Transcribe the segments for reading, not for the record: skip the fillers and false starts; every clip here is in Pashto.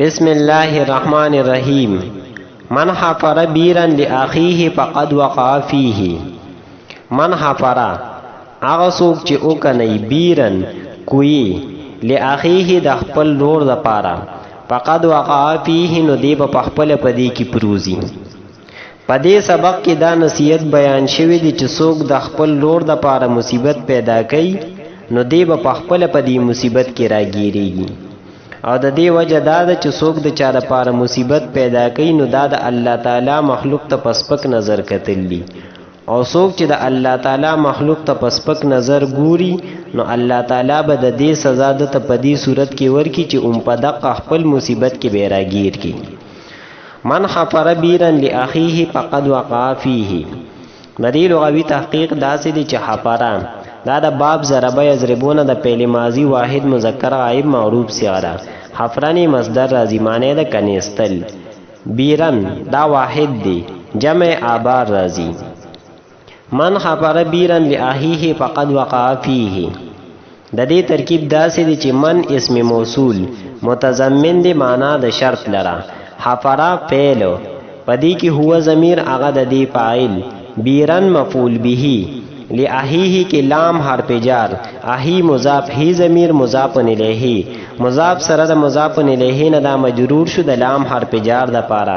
بسم الله الرحمن الرحیم. من حفر بیرا لأخیه فقد وقع فیه. من حفر هغه څوک چې وکنی بیرن کوی لأخیه د خپل لور دپاره فقد وقع فیه نو دی به په خپله په دې کې پروزي. په دې سبق کې دا نصیحت بیان شوی دی چې څوک د خپل لور دپاره مصیبت پیدا کوي نو دی به په خپله په دې مصیبت کې راګیریږي. او د دې وجه دا ده چې څوک د چا دپاره مصیبت پیدا کوي نو دا د الله تعالی مخلوق ته په سپک نظر کتل دي. او څوک چې د الله تعالی مخلوق ته په سپک نظر ګوري نو الله تعالی به د دې سزا دته په دې صورت کې ورکړي چې په دقه خپل مصیبت کې به راګیر کړي. من حفر بیرا لأخیه فقد وقع فیه. د دې لغوي تحقیق داسې دی چې حفره دا د باب ضربه یضربونه د فعل ماضی واحد مذکر غایب معروف صیغه ده. حفرنی مصدر راځي معنی د کنیستل. بیرن دا واحد دی جمع آبار راځي. من حفر بیرن لأخیه فقد وقع فیه. د دې ترکیب داسې دی چې من اسم موصول متضمن دی معنا د شرط لره. حفره فعل پدې کې هو ضمیر هغه د دې فاعل. بیرن مفعول به. لأخیه کی لام حرف جار. احی مضاف ہی ضمیر مضاف الیہ. مضاف سره د مضاف الیہ نه دا مجرور شو د لام حرف جار د پاره.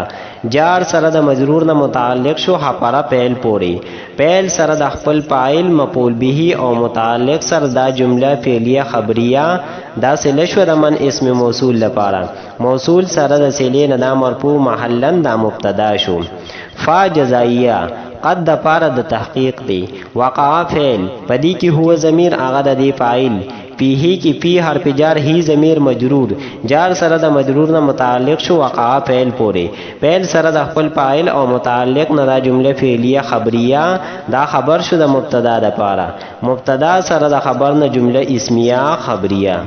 جار سره د مجرور نه متعلق شو حفره فعل پوری. فعل سره د خپل فاعل مفعول به او متعلق سره دا جمله فعلیه خبریه دا صله شو د من اسم موصول لپاره. موصول سره د صله نه دا مرفوع محلا دا مبتدا شو. فا جزائیه قد د پاره د تحقیق دی. وقع فعل پدی کی هو ضمیر هغه د دی فاعل. فیه کی فی حرف جار ہی ضمیر مجرور. جار سره د مجرور نه متعلق شو وقع فعل پوره. فعل سره د خپل فاعل او متعلق نه دا جمله فعلیه خبریه دا خبر شو د مبتدا د پاره. مبتدا سره د خبر نه جمله اسمیه خبریه.